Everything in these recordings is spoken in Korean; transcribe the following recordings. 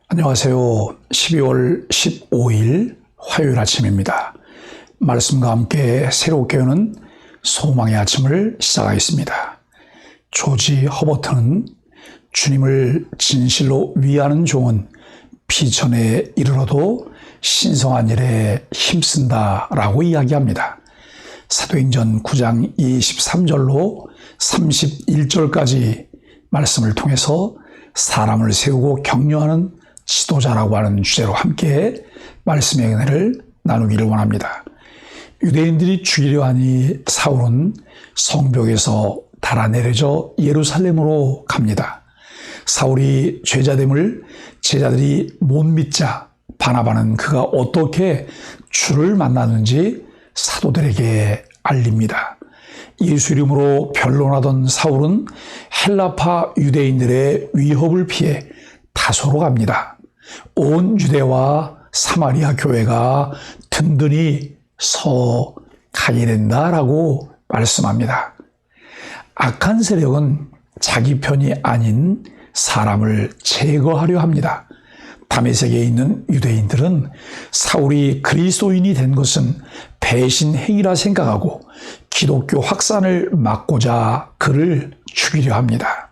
안녕하세요. 12월 15일 화요일 아침입니다. 말씀과 함께 새롭게 여는 소망의 아침을 시작하겠습니다. 조지 허버트는 주님을 진실로 위하는 종은 비전에 이르러도 신성한 일에 힘쓴다라고 이야기합니다. 사도행전 9장 23절로 31절까지 말씀을 통해서 사람을 세우고 격려하는 지도자라고 하는 주제로 함께 말씀의 은혜를 나누기를 원합니다. 유대인들이 죽이려 하니 사울은 성벽에서 달아내려져 예루살렘으로 갑니다. 사울이 죄자됨을 제자들이 못 믿자 바나바는 그가 어떻게 주를 만났는지 사도들에게 알립니다. 예수 이름으로 변론하던 사울은 헬라파 유대인들의 위협을 피해 다소로 갑니다. 온 유대와 사마리아 교회가 든든히 서 가게 된다라고 말씀합니다. 악한 세력은 자기 편이 아닌 사람을 제거하려 합니다. 다메섹에 있는 유대인들은 사울이 그리스도인이 된 것은 배신 행위라 생각하고 기독교 확산을 막고자 그를 죽이려 합니다.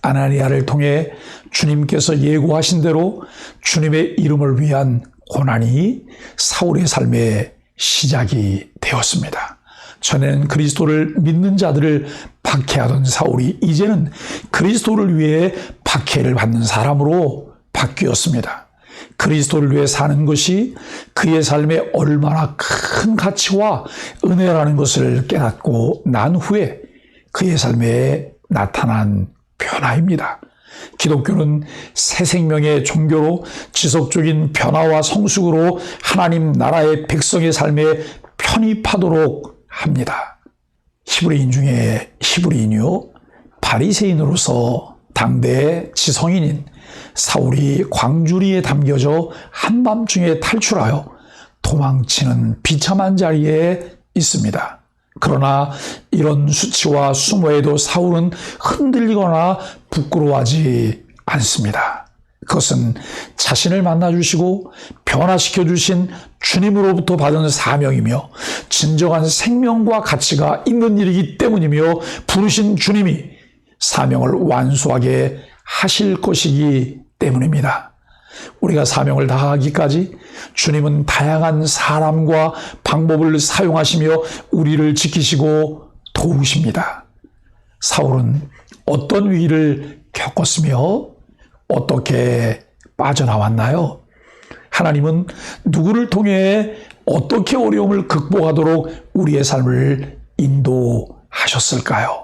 아나니아를 통해 주님께서 예고하신 대로 주님의 이름을 위한 고난이 사울의 삶의 시작이 되었습니다. 전에는 그리스도를 믿는 자들을 박해하던 사울이 이제는 그리스도를 위해 박해를 받는 사람으로 바뀌었습니다. 그리스도를 위해 사는 것이 그의 삶에 얼마나 큰 가치와 은혜라는 것을 깨닫고 난 후에 그의 삶에 나타난 변화입니다. 기독교는 새 생명의 종교로 지속적인 변화와 성숙으로 하나님 나라의 백성의 삶에 편입하도록 합니다. 히브리인 중에 히브리인이요 바리새인으로서 당대 지성인인 사울이 광주리에 담겨져 한밤중에 탈출하여 도망치는 비참한 자리에 있습니다. 그러나 이런 수치와 수모에도 사울은 흔들리거나 부끄러워하지 않습니다. 그것은 자신을 만나주시고 변화시켜주신 주님으로부터 받은 사명이며 진정한 생명과 가치가 있는 일이기 때문이며 부르신 주님이 사명을 완수하게 하실 것이기 때문입니다. 우리가 사명을 다하기까지 주님은 다양한 사람과 방법을 사용하시며 우리를 지키시고 도우십니다. 사울은 어떤 위기를 겪었으며 어떻게 빠져나왔나요? 하나님은 누구를 통해 어떻게 어려움을 극복하도록 우리의 삶을 인도하셨을까요?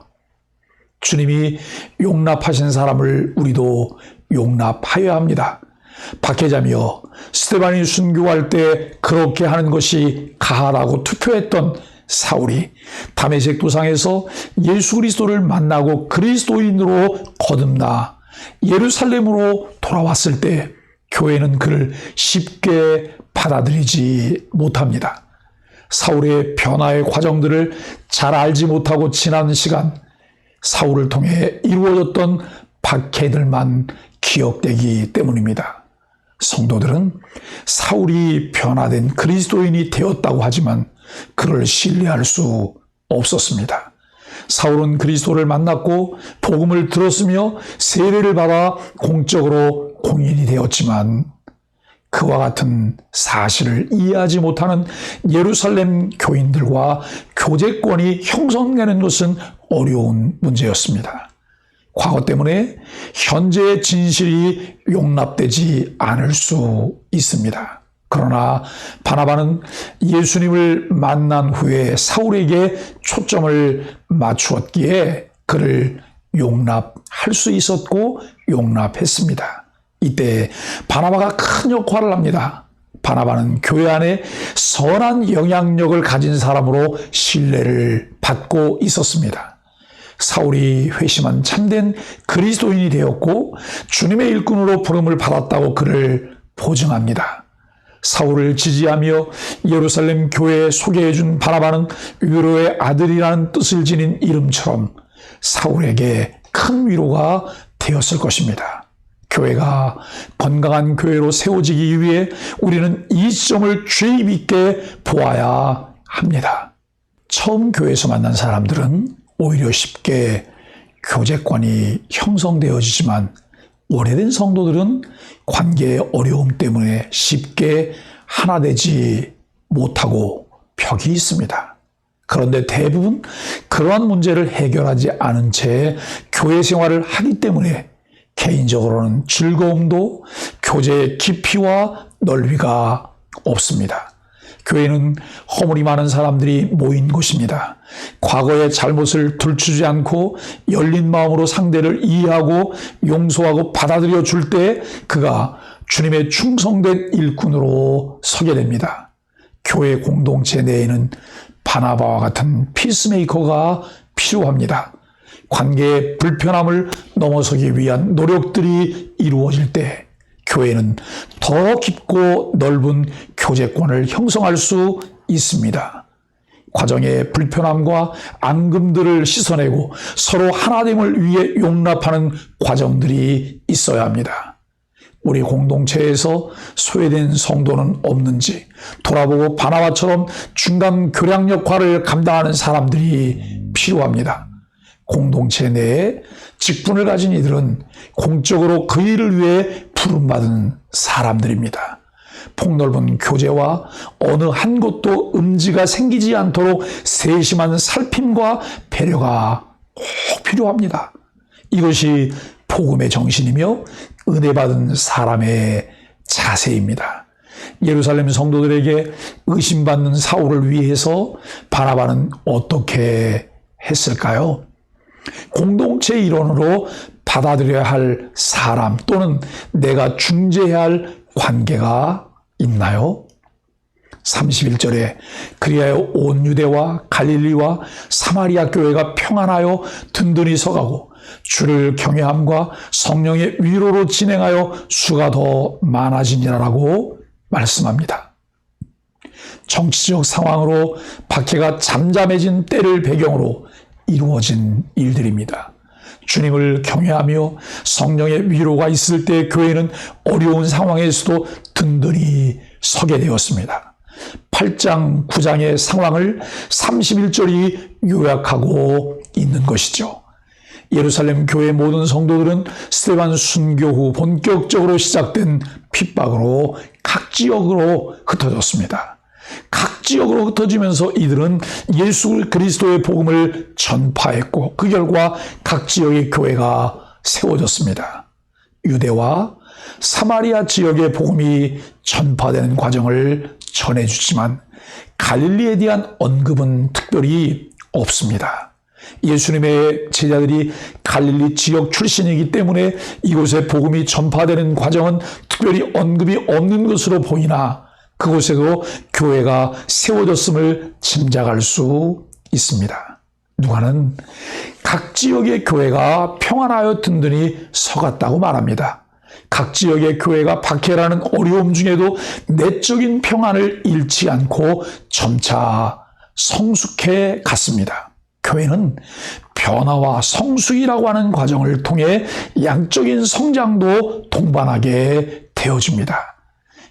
주님이 용납하신 사람을 우리도 용납하여야 합니다. 박해자며 스데반이 순교할 때 그렇게 하는 것이 가하라고 투표했던 사울이 다메섹 도상에서 예수 그리스도를 만나고 그리스도인으로 거듭나 예루살렘으로 돌아왔을 때 교회는 그를 쉽게 받아들이지 못합니다. 사울의 변화의 과정들을 잘 알지 못하고 지난 시간 사울을 통해 이루어졌던 박해들만 기억되기 때문입니다. 성도들은 사울이 변화된 그리스도인이 되었다고 하지만 그를 신뢰할 수 없었습니다. 사울은 그리스도를 만났고 복음을 들었으며 세례를 받아 공적으로 공인이 되었지만 그와 같은 사실을 이해하지 못하는 예루살렘 교인들과 교제권이 형성되는 것은 어려운 문제였습니다. 과거 때문에 현재의 진실이 용납되지 않을 수 있습니다. 그러나 바나바는 예수님을 만난 후에 사울에게 초점을 맞추었기에 그를 용납할 수 있었고 용납했습니다. 이때 바나바가 큰 역할을 합니다. 바나바는 교회 안에 선한 영향력을 가진 사람으로 신뢰를 받고 있었습니다. 사울이 회심한 참된 그리스도인이 되었고 주님의 일꾼으로 부름을 받았다고 그를 보증합니다. 사울을 지지하며 예루살렘 교회에 소개해준 바나바는 위로의 아들이라는 뜻을 지닌 이름처럼 사울에게 큰 위로가 되었을 것입니다. 교회가 건강한 교회로 세워지기 위해 우리는 이 시점을 주의 있게 보아야 합니다. 처음 교회에서 만난 사람들은 오히려 쉽게 교제관이 형성되어지지만 오래된 성도들은 관계의 어려움 때문에 쉽게 하나 되지 못하고 벽이 있습니다. 그런데 대부분 그러한 문제를 해결하지 않은 채 교회 생활을 하기 때문에 개인적으로는 즐거움도 교제의 깊이와 넓이가 없습니다. 교회는 허물이 많은 사람들이 모인 곳입니다. 과거의 잘못을 들추지 않고 열린 마음으로 상대를 이해하고 용서하고 받아들여 줄 때 그가 주님의 충성된 일꾼으로 서게 됩니다. 교회 공동체 내에는 바나바와 같은 피스메이커가 필요합니다. 관계의 불편함을 넘어서기 위한 노력들이 이루어질 때 교회는 더 깊고 넓은 교제권을 형성할 수 있습니다. 과정의 불편함과 앙금들을 씻어내고 서로 하나됨을 위해 용납하는 과정들이 있어야 합니다. 우리 공동체에서 소외된 성도는 없는지 돌아보고 바나바처럼 중간 교량 역할을 감당하는 사람들이 필요합니다. 공동체 내에 직분을 가진 이들은 공적으로 그 일을 위해 부름받은 사람들입니다. 폭넓은 교제와 어느 한 곳도 음지가 생기지 않도록 세심한 살핌과 배려가 꼭 필요합니다. 이것이 복음의 정신이며 은혜 받은 사람의 자세입니다. 예루살렘 성도들에게 의심받는 사울을 위해서 바나바는 어떻게 했을까요? 공동체 일원으로 받아들여야 할 사람 또는 내가 중재해야 할 관계가 있나요? 31절에 그리하여 온 유대와 갈릴리와 사마리아 교회가 평안하여 든든히 서가고 주를 경외함과 성령의 위로로 진행하여 수가 더 많아지니라라고 말씀합니다. 정치적 상황으로 박해가 잠잠해진 때를 배경으로 이루어진 일들입니다. 주님을 경외하며 성령의 위로가 있을 때 교회는 어려운 상황에서도 든든히 서게 되었습니다. 8장, 9장의 상황을 31절이 요약하고 있는 것이죠. 예루살렘 교회 모든 성도들은 스데반 순교 후 본격적으로 시작된 핍박으로 각 지역으로 흩어졌습니다. 각 지역으로 흩어지면서 이들은 예수 그리스도의 복음을 전파했고 그 결과 각 지역의 교회가 세워졌습니다. 유대와 사마리아 지역의 복음이 전파되는 과정을 전해주지만 갈릴리에 대한 언급은 특별히 없습니다. 예수님의 제자들이 갈릴리 지역 출신이기 때문에 이곳에 복음이 전파되는 과정은 특별히 언급이 없는 것으로 보이나 그곳에도 교회가 세워졌음을 짐작할 수 있습니다. 누가는 각 지역의 교회가 평안하여 든든히 서갔다고 말합니다. 각 지역의 교회가 박해라는 어려움 중에도 내적인 평안을 잃지 않고 점차 성숙해 갔습니다. 교회는 변화와 성숙이라고 하는 과정을 통해 양적인 성장도 동반하게 되어집니다.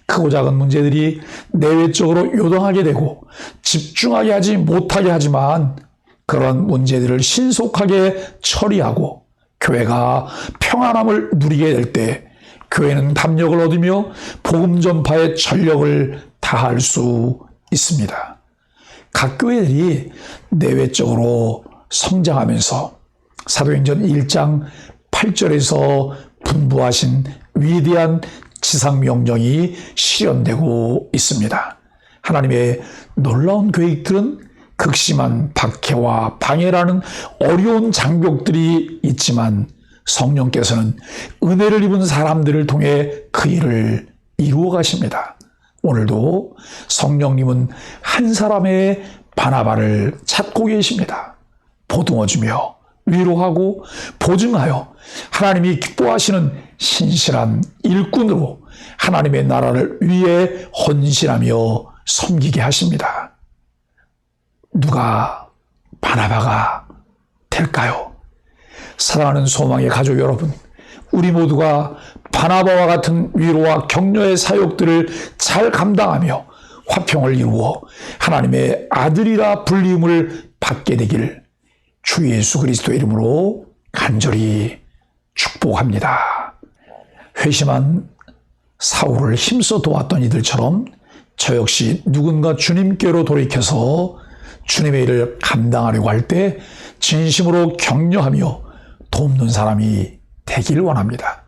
크고 작은 문제들이 내외적으로 요동하게 되고 집중하게 하지 못하게 하지만 그런 문제들을 신속하게 처리하고 교회가 평안함을 누리게 될 때 교회는 담력을 얻으며 복음 전파에 전력을 다할 수 있습니다. 각 교회들이 내외적으로 성장하면서 사도행전 1장 8절에서 분부하신 위대한 지상명령이 실현되고 있습니다. 하나님의 놀라운 계획들은 극심한 박해와 방해라는 어려운 장벽들이 있지만 성령께서는 은혜를 입은 사람들을 통해 그 일을 이루어 가십니다. 오늘도 성령님은 한 사람의 바나바를 찾고 계십니다. 보듬어주며 위로하고 보증하여 하나님이 기뻐하시는 신실한 일꾼으로 하나님의 나라를 위해 헌신하며 섬기게 하십니다. 누가 바나바가 될까요? 사랑하는 소망의 가족 여러분, 우리 모두가 바나바와 같은 위로와 격려의 사역들을 잘 감당하며 화평을 이루어 하나님의 아들이라 불림을 받게 되기를 주 예수 그리스도의 이름으로 간절히 축복합니다. 회심한 사울을 힘써 도왔던 이들처럼 저 역시 누군가 주님께로 돌이켜서 주님의 일을 감당하려고 할 때 진심으로 격려하며 돕는 사람이 되기를 원합니다.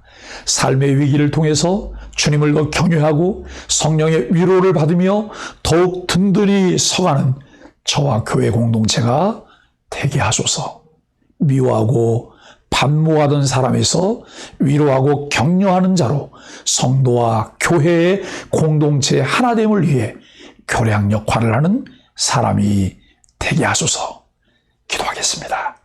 삶의 위기를 통해서 주님을 더 경외하고 성령의 위로를 받으며 더욱 든든히 서가는 저와 교회 공동체가 되게 하소서. 미워하고 반모하던 사람에서 위로하고 격려하는 자로 성도와 교회의 공동체의 하나됨을 위해 교량 역할을 하는 사람이 되게 하소서. 기도하겠습니다.